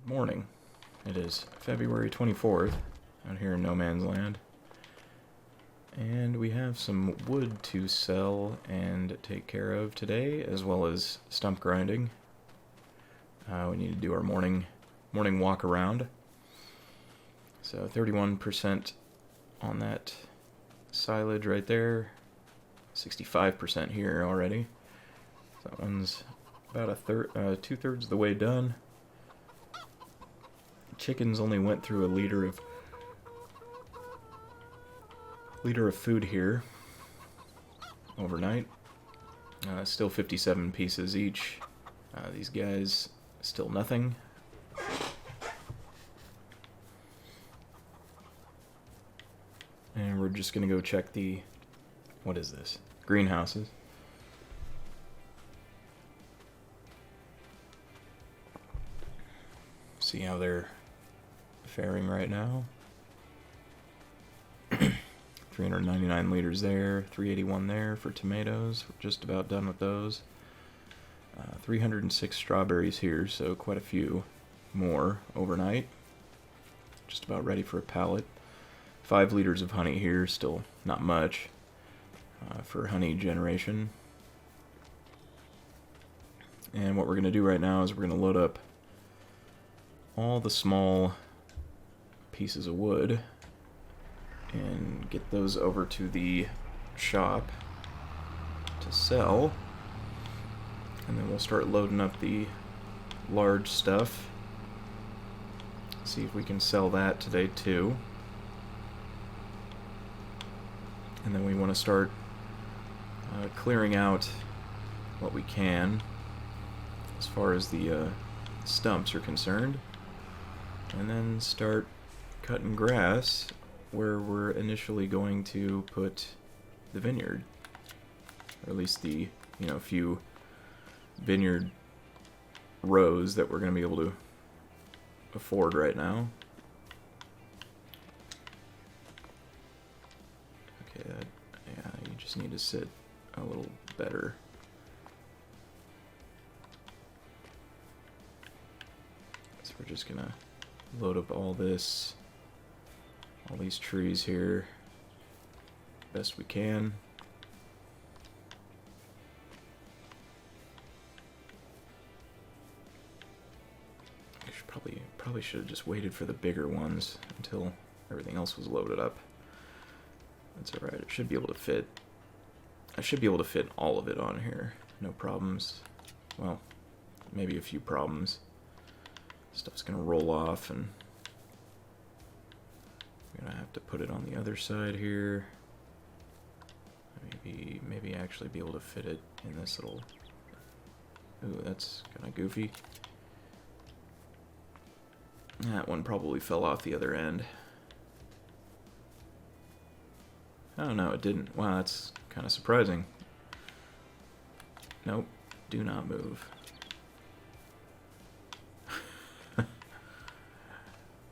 Morning. It is February 24th out here in No Man's Land. And we have some wood to sell and take care of today, as well as stump grinding. We need to do our morning walk around. So 31% on that silage right there. 65% here already. So that one's about two-thirds of the way done. Chickens only went through a liter of food here overnight. Still 57 pieces each. These guys still nothing. And we're just gonna go check the, what is this? Greenhouses. See how they're faring right now. 399 liters there, 381 there for tomatoes. We're just about done with those. 306 strawberries here, so quite a few more overnight. Just about ready for a pallet. 5 liters of honey here, still not much for honey generation. And what we're going to do right now is we're going to load up all the small pieces of wood and get those over to the shop to sell, and then we'll start loading up the large stuff. See if we can sell that today too. And then we want to start clearing out what we can as far as the stumps are concerned, and then start cutting grass where we're initially going to put the vineyard, or at least the few vineyard rows that we're going to be able to afford right now. Okay, yeah, you just need to sit a little better. So we're just gonna load up all these trees here best we can. I probably should have just waited for the bigger ones until everything else was loaded up. That's alright, it should be able to fit. I should be able to fit all of it on here, no problems. Well, maybe a few problems. Stuff's gonna roll off, and we're gonna have to put it on the other side here. Maybe actually be able to fit it in this little. Ooh, that's kind of goofy. That one probably fell off the other end. Oh no, it didn't. Wow, that's kind of surprising. Nope, do not move.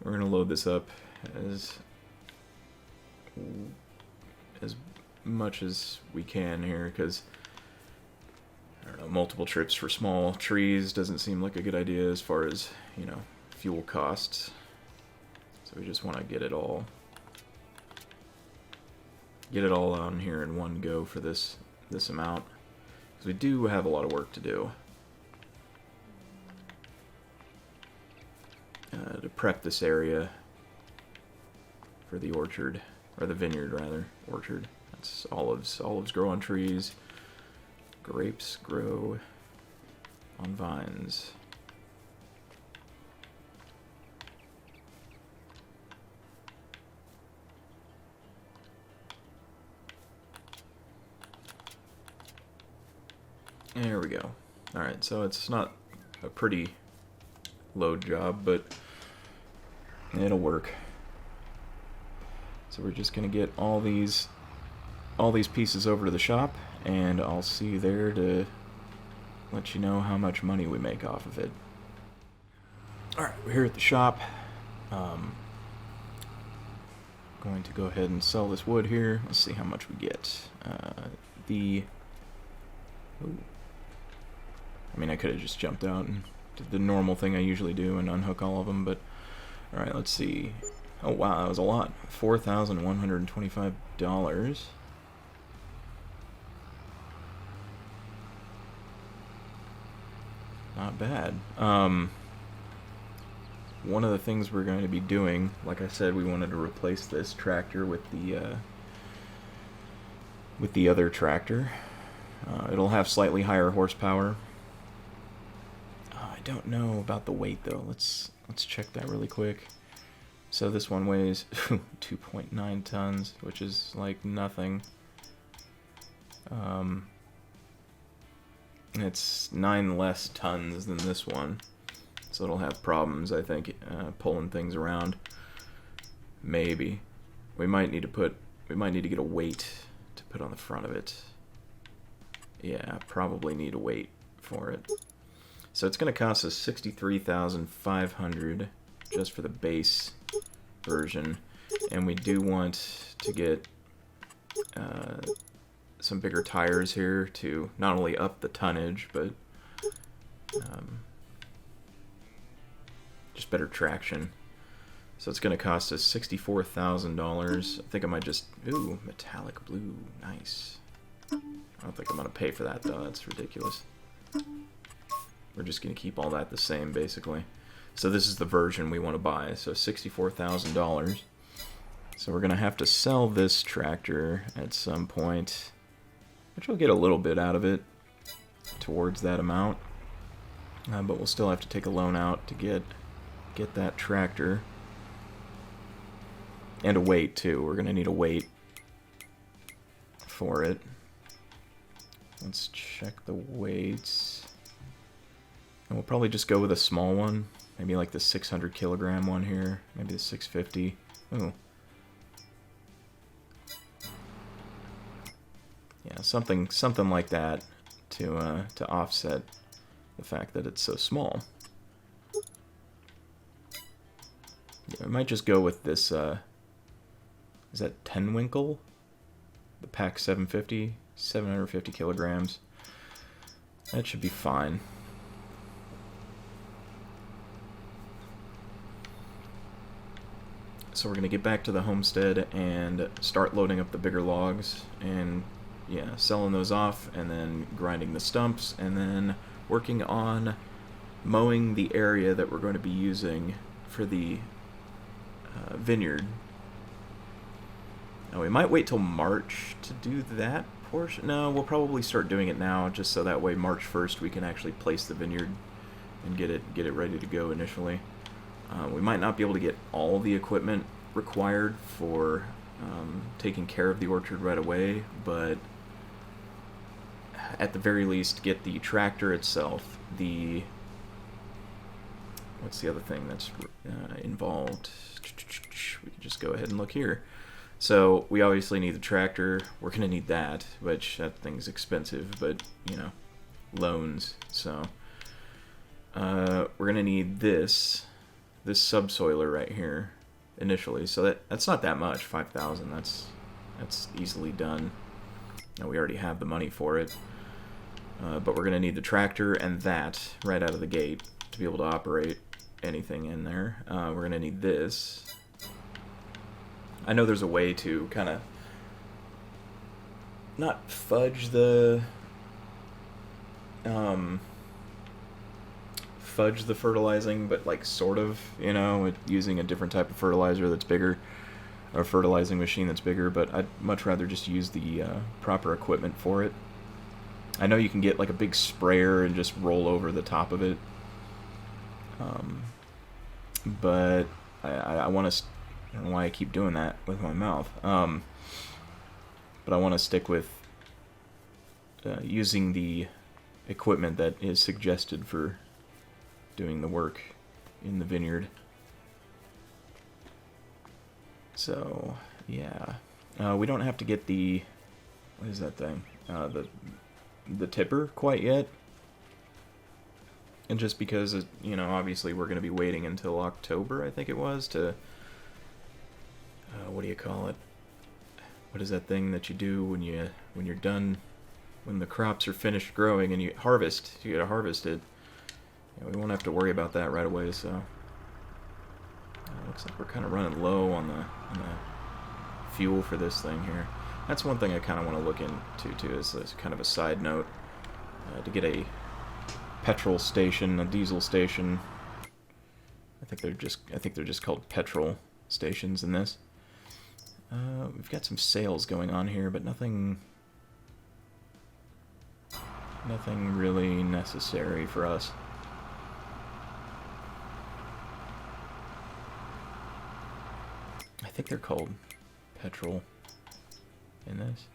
We're gonna load this up as much as we can here, because I don't know, multiple trips for small trees doesn't seem like a good idea as far as, fuel costs. So we just want to get it all on here in one go for this amount, because we do have a lot of work to do to prep this area for the orchard, or the vineyard rather. Orchard. That's olives. Olives grow on trees. Grapes grow on vines. There we go. Alright, so it's not a pretty load job, but it'll work. So we're just gonna get all these pieces over to the shop, and I'll see you there to let you know how much money we make off of it. Alright, we're here at the shop. Going to go ahead and sell this wood here. Let's see how much we get. Ooh. I mean, I could have just jumped out and did the normal thing I usually do and unhook all of them, but alright, let's see. Oh wow, that was a lot. $4,125. Not bad. One of the things we're going to be doing, like I said, we wanted to replace this tractor with the other tractor. It'll have slightly higher horsepower. I don't know about the weight though. Let's check that really quick. So this one weighs 2.9 tons, which is like nothing. It's 9 less tons than this one, so it'll have problems, I think, pulling things around. Maybe we might need to get a weight to put on the front of it. Yeah, probably need a weight for it. So it's going to cost us $63,500 just for the base version, and we do want to get some bigger tires here to not only up the tonnage, but just better traction. So it's going to cost us $64,000. I think I might just... Ooh, metallic blue. Nice. I don't think I'm going to pay for that, though. That's ridiculous. We're just going to keep all that the same, basically. So this is the version we want to buy. So $64,000. So we're going to have to sell this tractor at some point, which we'll get a little bit out of it towards that amount. But we'll still have to take a loan out to get that tractor. And a weight, too. We're going to need a weight for it. Let's check the weights. And we'll probably just go with a small one. Maybe like the 600 kilogram one here. Maybe the 650. Ooh. Yeah, something like that to offset the fact that it's so small. Yeah, I might just go with this, is that Tenwinkle? The Pack 750, 750 kilograms. That should be fine. So we're going to get back to the homestead and start loading up the bigger logs and, yeah, selling those off and then grinding the stumps and then working on mowing the area that we're going to be using for the vineyard. Now we might wait till March to do that portion. No, we'll probably start doing it now, just so that way March 1st we can actually place the vineyard and get it ready to go initially. We might not be able to get all the equipment required for taking care of the orchard right away, but at the very least get the tractor itself, what's the other thing that's involved? We can just go ahead and look here. So we obviously need the tractor. We're going to need that, which that thing's expensive, but, you know, loans. So we're going to need this subsoiler right here initially. So that's not that much, 5,000. That's easily done. Now we already have the money for it. But we're going to need the tractor and that right out of the gate to be able to operate anything in there. We're going to need this. I know there's a way to kind of not fudge the fertilizing, but like sort of, you know, using a different type of fertilizer that's bigger, or a fertilizing machine that's bigger, but I'd much rather just use the proper equipment for it. I know you can get like a big sprayer and just roll over the top of it, but I want to... I don't know why I keep doing that with my mouth. But I want to stick with using the equipment that is suggested for doing the work in the vineyard. So, yeah. We don't have to get the... What is that thing? The tipper quite yet. And just because, you know, obviously we're going to be waiting until October, I think it was, to... what do you call it? What is that thing that you do when you're done, when the crops are finished growing and you harvest? You gotta harvest it. Yeah, we won't have to worry about that right away, so... looks like we're kind of running low on the fuel for this thing here. That's one thing I kind of want to look into, too, as kind of a side note. To get a petrol station, a diesel station. I think they're just called petrol stations in this. We've got some sales going on here, but nothing really necessary for us. I think they're called petrol in this.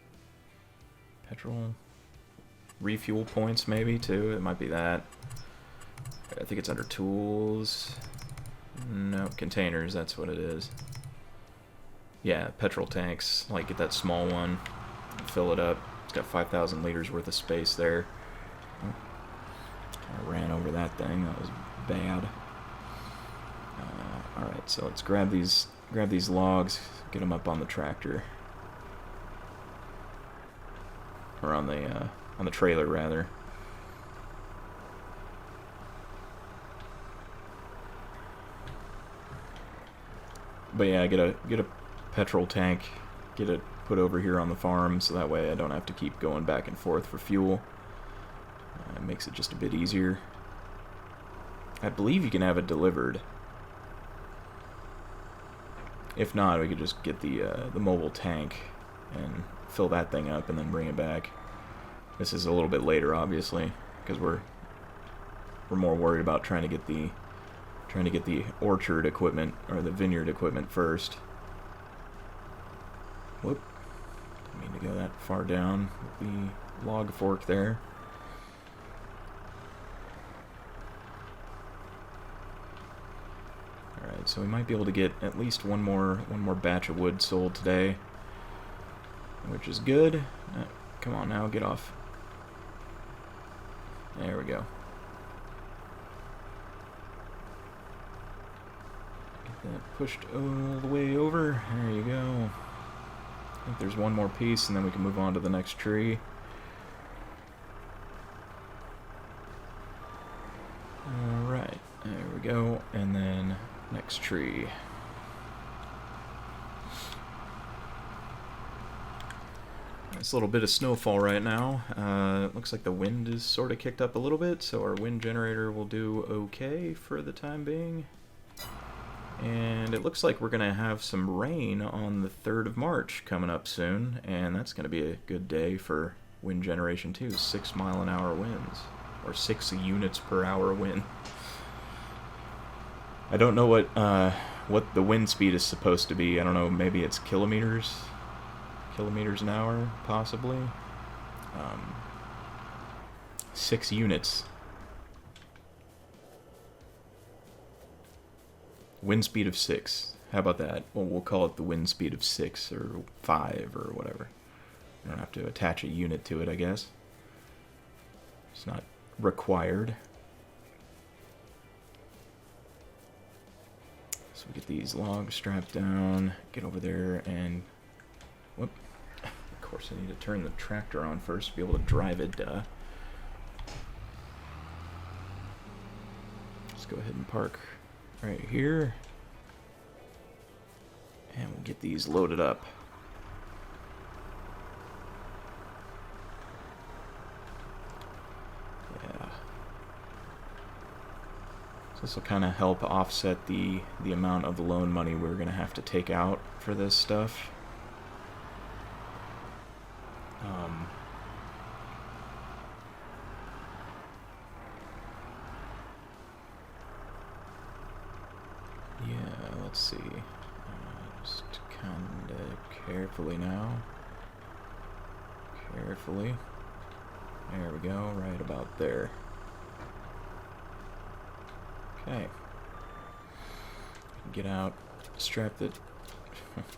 Petrol refuel points, maybe, too. It might be that. I think it's under tools. No, containers, that's what it is. Yeah, petrol tanks. Like, get that small one, fill it up. It's got 5,000 liters worth of space there. I ran over that thing. That was bad. Alright, so let's grab these logs, get them up on the tractor. Or on the trailer, rather. But yeah, get a petrol tank, get it put over here on the farm, so that way I don't have to keep going back and forth for fuel. It makes it just a bit easier. I believe you can have it delivered. If not, we could just get the mobile tank and fill that thing up and then bring it back. This is a little bit later, obviously, because we're more worried about trying to get the orchard equipment or the vineyard equipment first. Whoop! Didn't mean to go that far down with the log fork there. Alright, so we might be able to get at least one more batch of wood sold today, which is good. Come on now, get off. There we go. Get that pushed all the way over. There you go. I think there's one more piece, and then we can move on to the next tree. Alright, there we go. And then next tree. Nice little bit of snowfall right now. It looks like the wind is sort of kicked up a little bit, so our wind generator will do okay for the time being. And it looks like we're going to have some rain on the 3rd of March coming up soon, and that's going to be a good day for wind generation too. 6 mile-an-hour winds, or 6 units per hour wind. I don't know what the wind speed is supposed to be. I don't know, maybe it's kilometers an hour, possibly. 6 units. Wind speed of 6. How about that? Well, we'll call it the wind speed of 6 or 5 or whatever. You don't have to attach a unit to it, I guess. It's not required. So we get these logs strapped down, get over there, and... whoop. Of course, I need to turn the tractor on first to be able to drive it. Let's go ahead and park right here. And we'll get these loaded up. Yeah. So this will kind of help offset the amount of loan money we're going to have to take out for this stuff. Yeah, let's see. Just kind of carefully now. Carefully. There we go, right about there. Okay. Get out, strap that.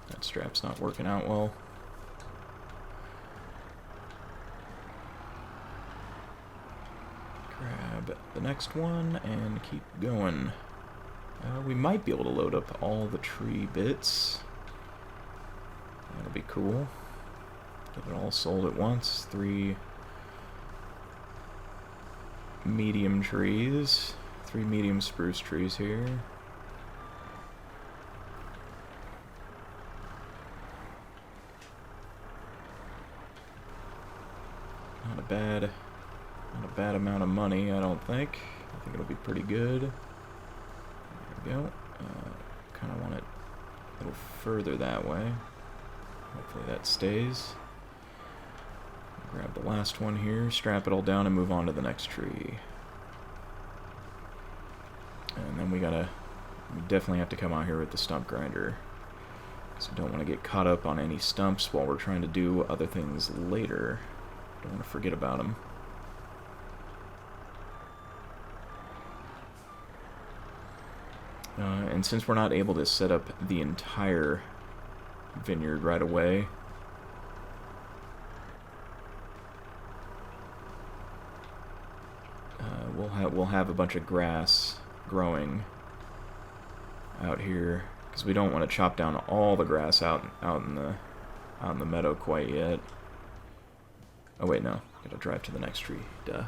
That strap's not working out well. Grab the next one and keep going. We might be able to load up all the tree bits. That'll be cool. Get it all sold at once. 3 medium trees. 3 medium spruce trees here. Not a bad amount of money, I don't think. I think it'll be pretty good. There we go. Kind of want it a little further that way. Hopefully that stays. Grab the last one here, strap it all down, and move on to the next tree. And then we definitely have to come out here with the stump grinder. So don't want to get caught up on any stumps while we're trying to do other things later. Don't want to forget about them. And since we're not able to set up the entire vineyard right away, we'll have a bunch of grass growing out here because we don't want to chop down all the grass out in the meadow quite yet. Oh wait, no, gotta drive to the next tree. Duh.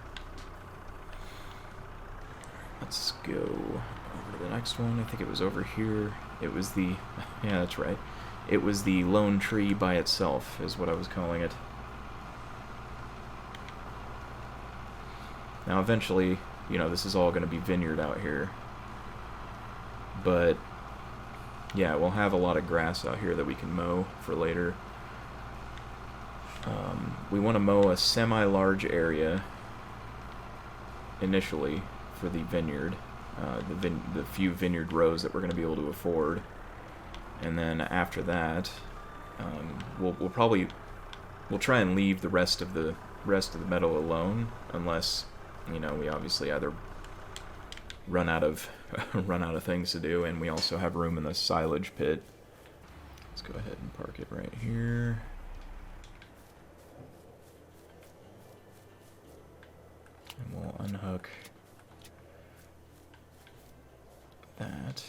Let's go over to the next one. I think it was over here. It was the yeah, that's right. It was the lone tree by itself, is what I was calling it. Now, eventually, you know, this is all going to be vineyard out here. But, yeah, we'll have a lot of grass out here that we can mow for later. We want to mow a semi-large area initially for the vineyard, the few vineyard rows that we're going to be able to afford. And then after that, we'll try and leave the rest of the meadow alone, unless, you know, we obviously either run out of things to do, and we also have room in the silage pit. Let's go ahead and park it right here. And we'll unhook that.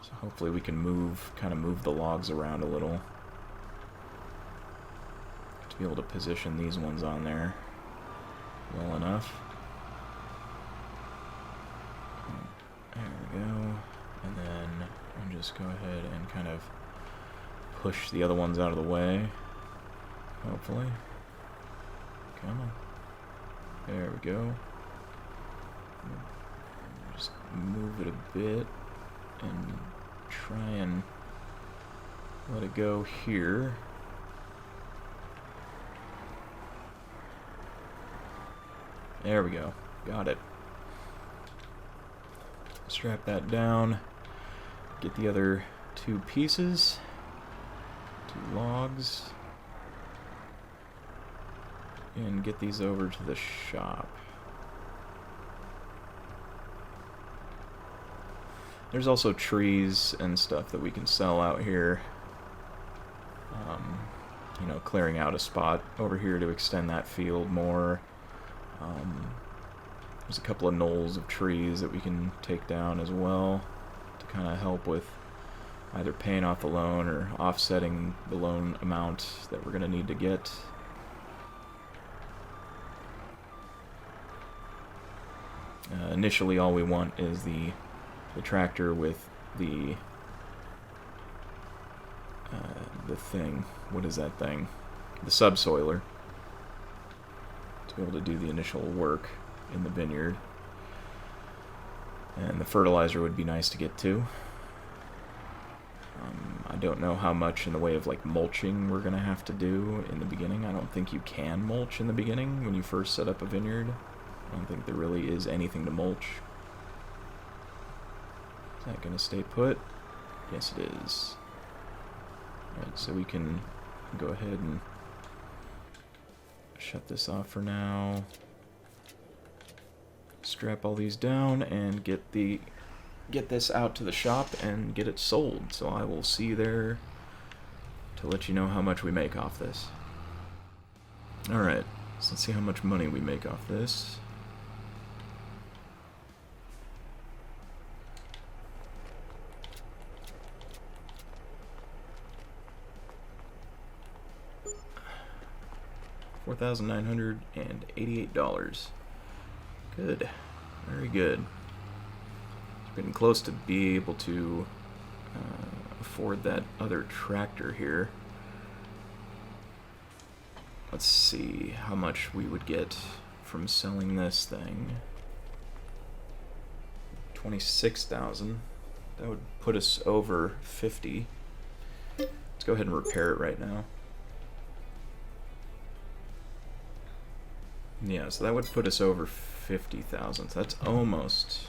So hopefully we can kind of move the logs around a little to be able to position these ones on there well enough. There we go. And then I'll just go ahead and kind of push the other ones out of the way. Hopefully. Come on. There we go. Just move it a bit and try and let it go here. There we go. Got it. Strap that down. Get the other 2 pieces. 2 logs. And get these over to the shop. There's also trees and stuff that we can sell out here. You know, clearing out a spot over here to extend that field more. There's a couple of knolls of trees that we can take down as well to kind of help with either paying off the loan or offsetting the loan amount that we're going to need to get. Initially, all we want is the tractor with the thing. What is that thing? The subsoiler. To be able to do the initial work in the vineyard. And the fertilizer would be nice to get to. I don't know how much in the way of like mulching we're going to have to do in the beginning. I don't think you can mulch in the beginning when you first set up a vineyard. I don't think there really is anything to mulch. Is that going to stay put? Yes, it is. Alright, so we can go ahead and shut this off for now. Strap all these down and get this out to the shop and get it sold. So I will see you there to let you know how much we make off this. Alright, so let's see how much money we make off this. $4,988. Good. Very good. Getting close to be able to afford that other tractor here. Let's see how much we would get from selling this thing. 26,000. That would put us over 50. Let's go ahead and repair it right now. Yeah, so that would put us over 50,000. So that's almost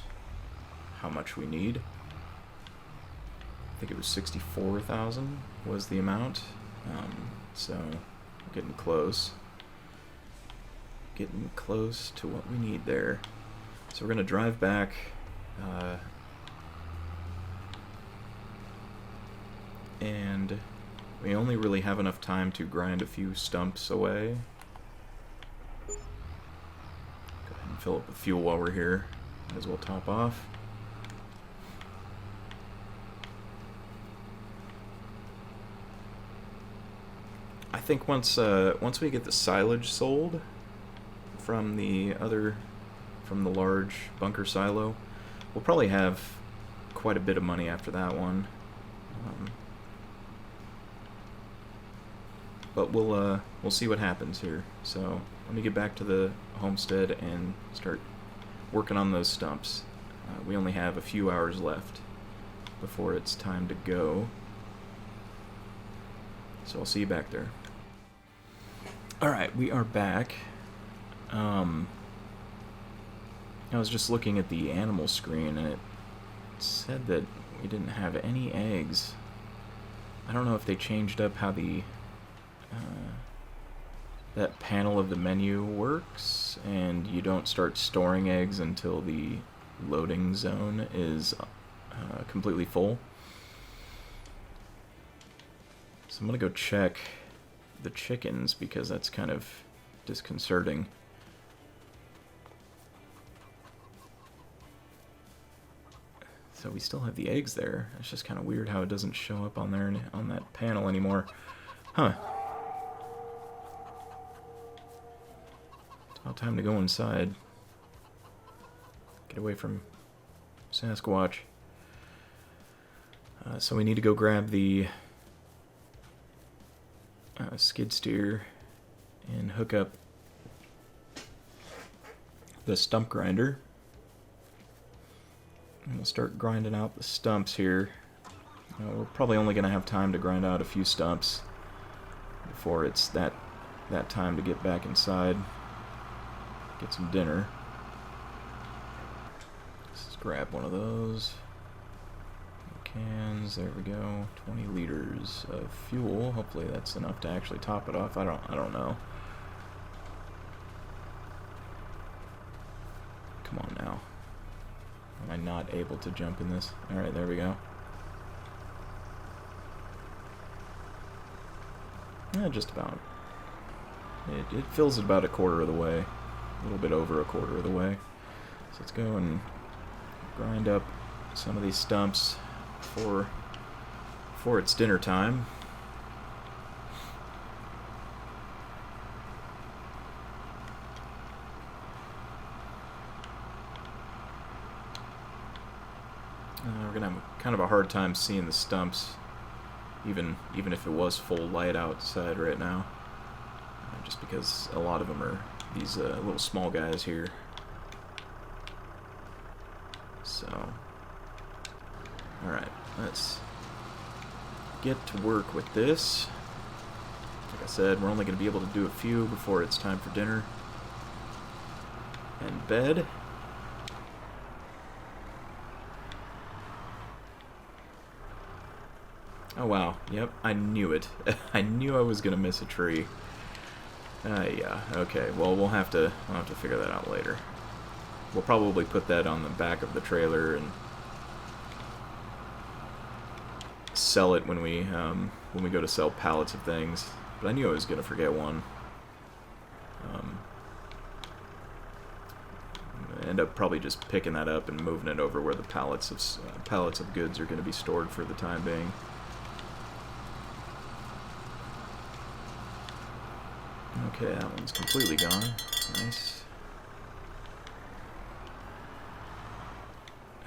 how much we need. I think it was 64,000 was the amount. So we're getting close. Getting close to what we need there. So we're going to drive back. And we only really have enough time to grind a few stumps away. Go ahead and fill up with fuel while we're here. Might as well top off. I think once we get the silage sold from the large bunker silo, we'll probably have quite a bit of money after that one. But we'll see what happens here. So let me get back to the homestead and start working on those stumps. We only have a few hours left before it's time to go. So I'll see you back there. Alright, we are back. I was just looking at the animal screen and it said that we didn't have any eggs. I don't know if they changed up how the that panel of the menu works, and you don't start storing eggs until the loading zone is completely full. So I'm gonna go check the chickens because that's kind of disconcerting. So we still have the eggs there. It's just kind of weird how it doesn't show up on there on that panel anymore. Huh. It's about time to go inside. Get away from Sasquatch. So we need to go grab the skid steer and hook up the stump grinder. And we'll start grinding out the stumps here. We're probably only going to have time to grind out a few stumps before it's that time to get back inside, get some dinner. Let's just grab one of those cans. There we go. 20 liters of fuel. Hopefully that's enough to actually top it off. I don't know. Come on now. Am I not able to jump in this? Alright, there we go. Yeah, just about. It fills about a quarter of the way. A little bit over a quarter of the way. So let's go and grind up some of these stumps before it's dinner time. We're gonna have kind of a hard time seeing the stumps, even if it was full light outside right now, just because a lot of them are these little small guys here. So, alright, let's get to work with this. Like I said, we're only going to be able to do a few before it's time for dinner and bed. Oh wow, yep, I knew it. I knew I was going to miss a tree. Yeah, okay, well we'll have to figure that out later. We'll probably put that on the back of the trailer and sell it when we go to sell pallets of things. But I knew I was going to forget one. End up probably just picking that up and moving it over where the pallets of goods are going to be stored for the time being. Okay, that one's completely gone. Nice.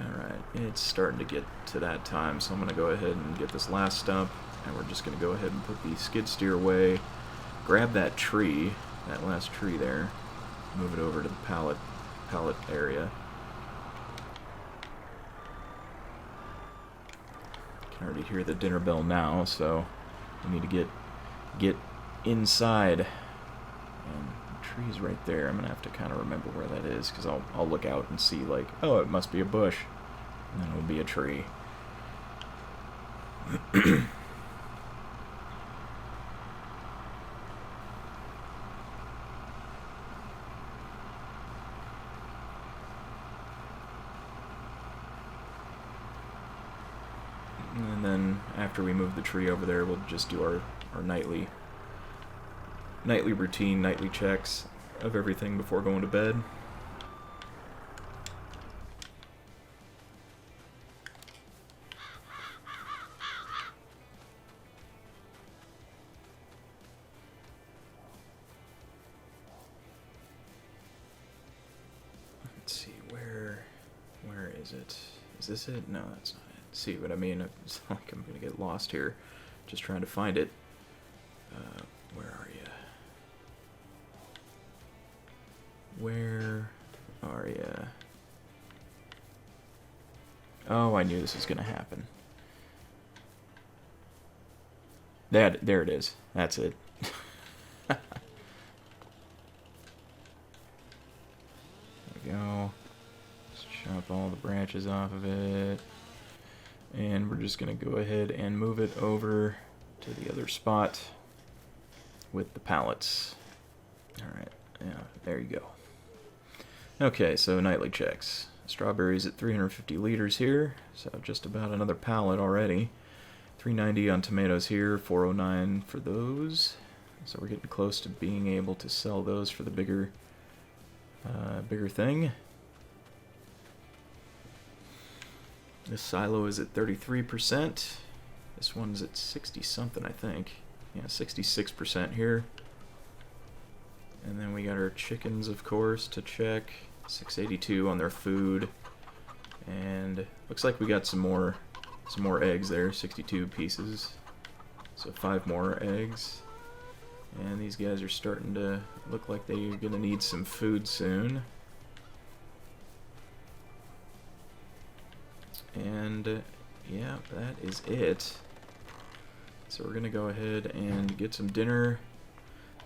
Alright. it's starting to get to that time, so I'm going to go ahead and get this last stump, and we're just going to go ahead and put the skid steer away, grab that tree, that last tree there, move it over to the pallet area. I can already hear the dinner bell now, so we need to get inside. And the tree's right there. I'm gonna have to kind of remember where that is, because I'll look out and see, like, oh, it must be a bush, and then it'll be a tree. And then after we move the tree over there, we'll just do our nightly routine, nightly checks of everything before going to bed. Let's see, where is it? Is this it? No, that's not it. See what I mean? It's like I'm gonna get lost here, just trying to find it. Where are you? Where are you? Oh, I knew this was gonna happen. There it is. That's it. There we go. Let's chop all the branches off of it. And we're just going to go ahead and move it over to the other spot with the pallets. Alright, yeah, there you go. Okay, so nightly checks. Strawberries at 350 liters here, so just about another pallet already. 390 on tomatoes here, 409 for those. So we're getting close to being able to sell those for the bigger thing. This silo is at 33%. This one's at 60 something, I think. Yeah, 66% here. And then we got our chickens, of course, to check. 682 on their food. And looks like we got some more eggs there, 62 pieces. So 5 more eggs. And these guys are starting to look like they're gonna need some food soon. And yeah, that is it. So we're gonna go ahead and get some dinner,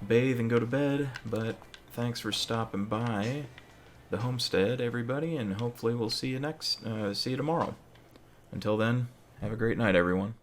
bathe, and go to bed. But thanks for stopping by the homestead, everybody, and hopefully we'll see you tomorrow. Until then, have a great night, everyone.